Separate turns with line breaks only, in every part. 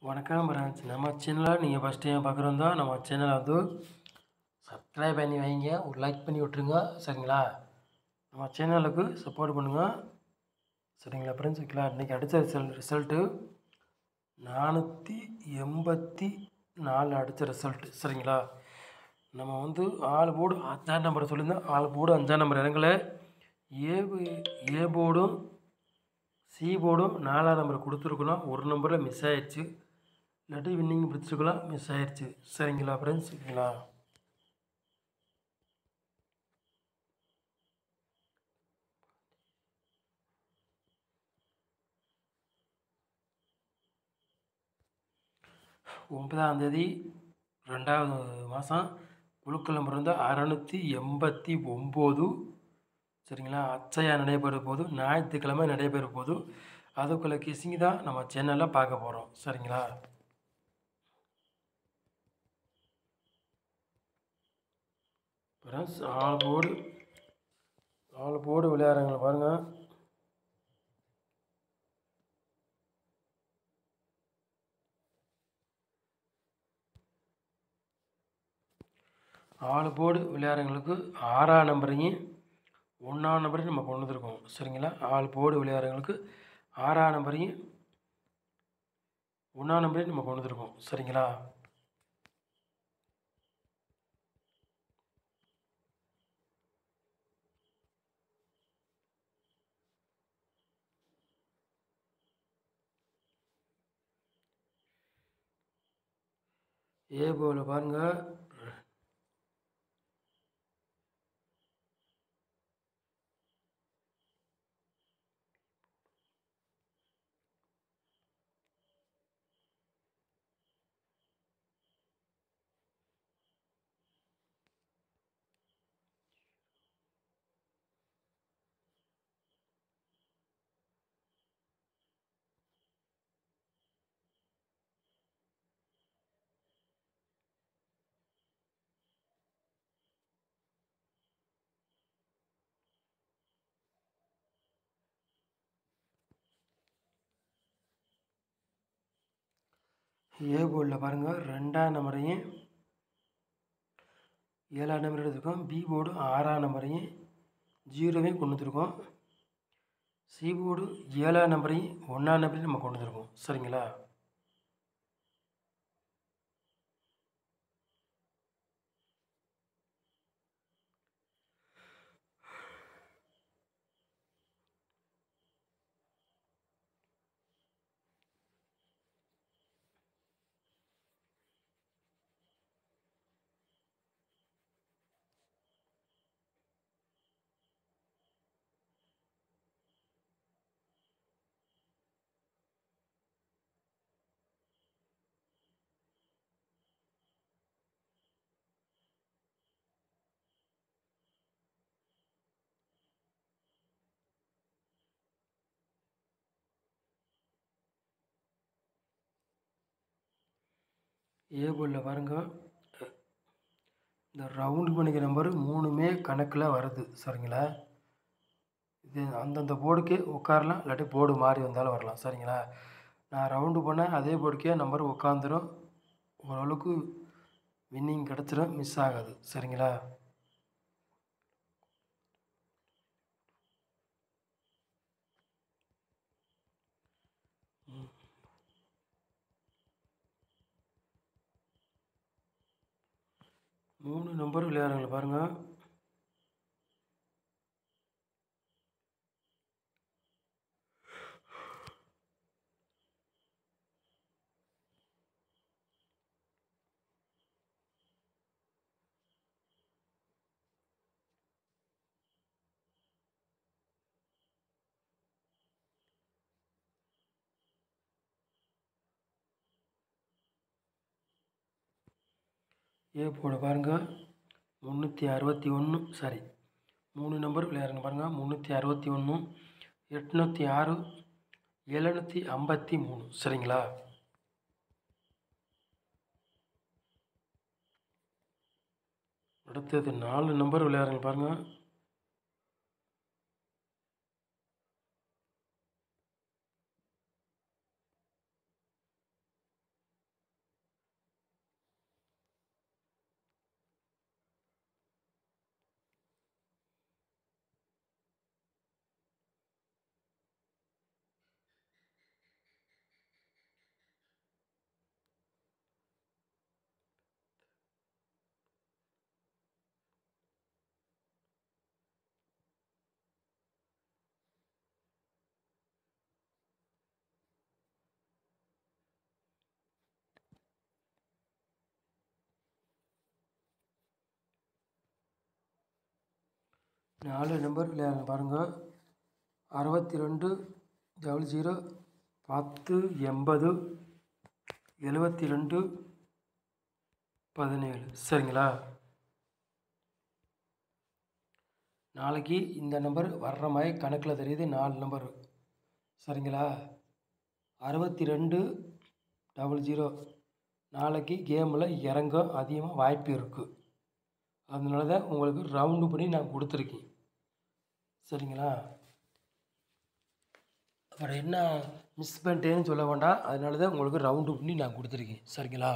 வணக்கம் ஃப்ரெண்ட்ஸ். நம்ம சேனலை நீங்கள் ஃபஸ்ட் டைம் பார்க்குறதா நம்ம சேனலை வந்து சப்ஸ்கிரைப் பண்ணி வைங்க, ஒரு லைக் பண்ணி விட்ருங்க சரிங்களா. நம்ம சேனலுக்கு சப்போர்ட் பண்ணுங்கள் சரிங்களா ஃப்ரெண்ட்ஸ். ஓகேங்களா, இன்றைக்கி அடித்த ரிசல்ட்டு 484 அடித்த ரிசல்ட்டு சரிங்களா. நம்ம வந்து 6 போர்டு 5ஆம் நம்பர் சொல்லியிருந்தோம். 6 போர்டு 5ஆம் நம்பர் இறங்கலை. ஏ போர்டும் சி போர்டும் 4ஆம் நம்பர் கொடுத்துருக்கணும். ஒரு நம்பரில் மிஸ் ஆயிடுச்சு, இல்லாட்டி வின்னிங் பிடிச்சிருக்கலாம், மிஸ் ஆயிடுச்சு சரிங்களா ஃப்ரெண்ட்ஸ். ஓகேங்களா, ஒன்பதாம் தேதி 2வது மாதம் குழுக்கள் நம்பர் வந்து 689 சரிங்களா. அச்சையா நடைபெற போது ஞாயிற்றுக்கிழமை நடைபெற போது அதுக்குள்ள கிசிங் தான் நம்ம சேனலில் பார்க்க போகிறோம் சரிங்களா. ஃப்ரெண்ட்ஸ், 4 போர்டு விளையாடுறாங்க பாருங்கள். ஆலு போர்டு விளையாடுறவங்களுக்கு 6ஆம் நம்பரையும் 1ஆம் நம்பரையும் நம்ம கொண்டு வந்துருக்கோம் சரிங்களா. 4 போர்டு விளையாடுறவங்களுக்கு 6ஆம் நம்பரையும் 1ஆம் நம்பரையும் நம்ம கொண்டு வந்துருக்கோம் சரிங்களா. ஏ போல பாருங்கள், ஏ போர்டில் பாருங்கள் 2ஆம் நம்பரையும் 7ஆம் நம்பர் எடுத்துருக்கோம். பி போர்டு 6ஆம் நம்பரையும் 0வையும் கொண்டு வந்துருக்கோம். சி போர்டு 7ஆம் நம்பரையும் 1ஆம் நம்பரையும் நம்ம கொண்டு வந்துருக்கோம் சரிங்களா. ஏ போர்டில் பாருங்கள், இந்த ரவுண்டு பண்ணிக்கிற நம்பர் 3மே கணக்கில் வருது சரிங்களா. இது அந்தந்த போர்டுக்கே உட்காரலாம், இல்லாட்டி போர்டு மாறி வந்தாலும் வரலாம் சரிங்களா. நான் ரவுண்டு பண்ணேன், அதே போர்டுக்கே நம்பர் உட்காந்துரும், ஓரளவுக்கு வின்னிங் கிடச்சிரும், மிஸ் ஆகாது சரிங்களா. மூணு நம்பர் விளையாடுறாங்களா பாருங்கள். ஏ போர்டு பாருங்கள் 361 சாரி 3 நம்பர் விளையாடுறாங்க பாருங்கள். 361 806 753 சரிங்களா. அடுத்தது 4 நம்பர் விளையாடுறாங்க பாருங்கள். 4 நம்பர் பாருங்கள். 62 00 10 80 72 17. சரிங்களா? நாளைக்கு இந்த நம்பர் வர்ற மாதிரி கணக்கில் தெரியுது 4 நம்பர். சரிங்களா? 62 00 நாளைக்கு கேமில் இறங்க அதிகமாக வாய்ப்பு இருக்குது. அதனால தான் உங்களுக்கு ரவுண்டு பண்ணி நான் கொடுத்துருக்கேன். சரிங்களா? அப்புறம் என்ன மிஸ் பண்ணிட்டேன்னு சொல்ல வேண்டாம். அதனால தான் உங்களுக்கு ரவுண்டு பண்ணி நான் கொடுத்துருக்கேன். சரிங்களா?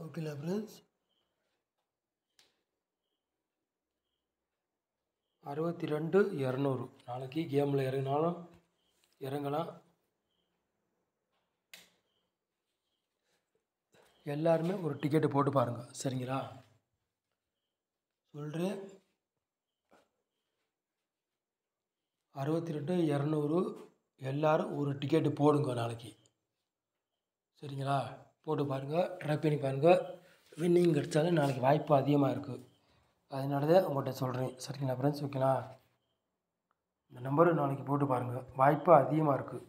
ஓகேங்களா ஃப்ரெண்ட்ஸ்? 62 200 நாளைக்கு கேமில் இறங்கினாலும் இறங்கலாம். எல்லாருமே ஒரு டிக்கெட்டு போட்டு பாருங்கள். சரிங்களா? சொல்கிறேன். 62 200 எல்லோரும் ஒரு டிக்கெட்டு போடுங்க நாளைக்கு. சரிங்களா? போட்டு பாருங்கள், ட்ரை பண்ணி பாருங்கள். வின்னிங் கிடச்சாலும் நாளைக்கு வாய்ப்பு அதிகமாக இருக்குது. அதனால தான் உங்கள்கிட்ட சொல்கிறேன். சரிங்களா ஃப்ரெண்ட்ஸ்? ஓகேங்களா? இந்த நம்பரு நாளைக்கு போட்டு பாருங்கள், வாய்ப்பு அதிகமாக இருக்குது.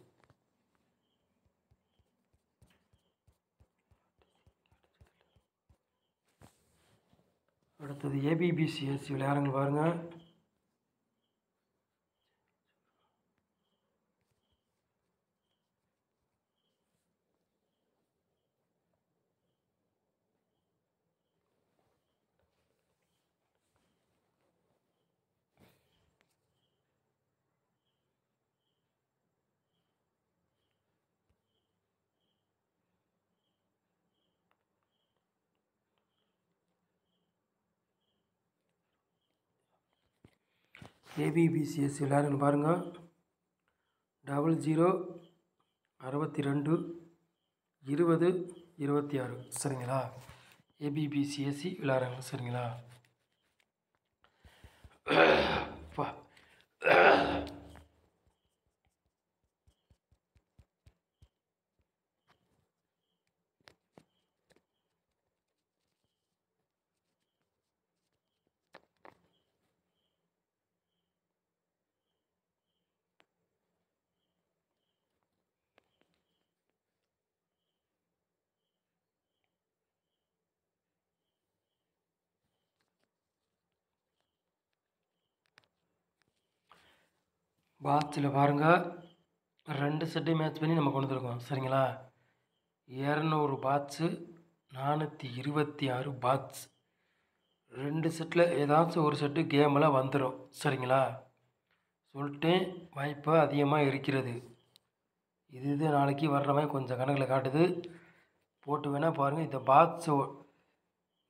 அடுத்தது ஏபிபிசிஎஸ்சி விளையாடுங்க பாருங்கள். ஏபிபிசிஎஸ்சி விளையாடுங்க பாருங்கள். 00 62 20 26. சரிங்களா? ஏபிபிசிஎஸ்சி விளையாடுங்க. சரிங்களா? பாக்ஸில் பாருங்கள், 2 செட்டு மேட்ச் பண்ணி நம்ம கொண்டு வந்துருக்கோம். சரிங்களா? 200 பாக்ஸு, 426 பாக்ஸ். 2 செட்டில் ஏதாச்சும் ஒரு செட்டு கேமில் வந்துடும். சரிங்களா? சொல்லிட்டேன், வாய்ப்பு அதிகமாக இருக்கிறது. இது நாளைக்கு வர்ற மாதிரி கொஞ்சம் கணக்கில் காட்டுது. போட்டு வேணால் பாருங்கள். இந்த பாக்ஸ்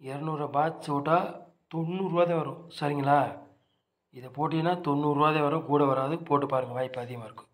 200 பாக்ஸ் ஓட்டால் 90 ரூபா தான் வரும். சரிங்களா? இதை போட்டிங்கன்னா 90 ரூபா தான் வரும், கூட வராது. போட்டு பாருங்கள், வாய்ப்பு அதிகமாக இருக்கும்.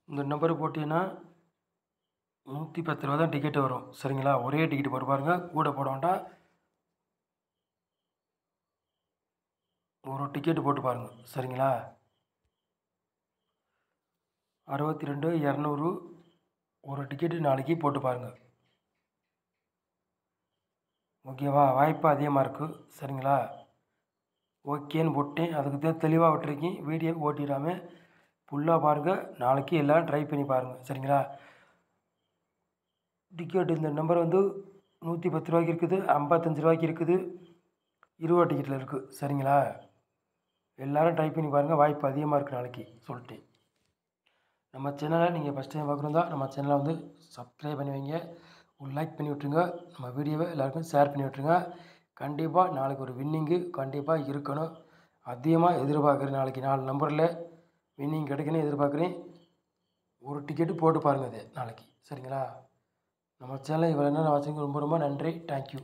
இந்த நம்பரு போட்டிங்கன்னா 110 ரூபா தான் டிக்கெட்டு வரும். சரிங்களா? ஒரே டிக்கெட்டு போட்டு பாருங்கள், கூட போட வேண்டாம். ஒரு டிக்கெட்டு போட்டு பாருங்கள். சரிங்களா? 62 200 ஒரு டிக்கெட்டு நாளைக்கு போட்டு பாருங்கள். ஓகேவா? வாய்ப்பு அதிகமாக இருக்குது. சரிங்களா? ஓகேன்னு போட்டேன். அதுக்கு தான் தெளிவாக விட்டுருக்கேன். வீடியோ ஓட்டிடாமல் ஃபுல்லாக பாருங்கள். நாளைக்கு எல்லோரும் ட்ரை பண்ணி பாருங்கள். சரிங்களா? டிக்கெட்டு இந்த நம்பர் வந்து 110 ரூபாய்க்கு இருக்குது, 55 ரூபாய்க்கு இருக்குது, 20 டிக்கெட்டில் இருக்குது. சரிங்களா? எல்லோரும் ட்ரை பண்ணி பாருங்கள், வாய்ப்பு அதிகமாக இருக்குது நாளைக்கு. சொல்லிட்டேன். நம்ம சேனலை நீங்கள் ஃபஸ்ட் டைம் பார்க்குறதா நம்ம சேனலை வந்து சப்ஸ்கிரைப் பண்ணி வைங்க, ஒரு லைக் பண்ணி விட்ருங்க, நம்ம வீடியோவை எல்லாருக்கும் ஷேர் பண்ணி விட்ருங்க. கண்டிப்பாக நாளைக்கு ஒரு வின்னிங்கு கண்டிப்பாக இருக்கணும். அதிகமாக எதிர்பார்க்குறேன். நாளைக்கு 4 நம்பரில் வின்னிங் கிடைக்கணும் எதிர்பார்க்குறேன். ஒரு டிக்கெட்டு போட்டு பாருங்கள் அது நாளைக்கு. சரிங்களா? நம்ம சேனலை இவ்வளோ நேரம் வாட்சிங்க ரொம்ப ரொம்ப நன்றி. தேங்க்யூ.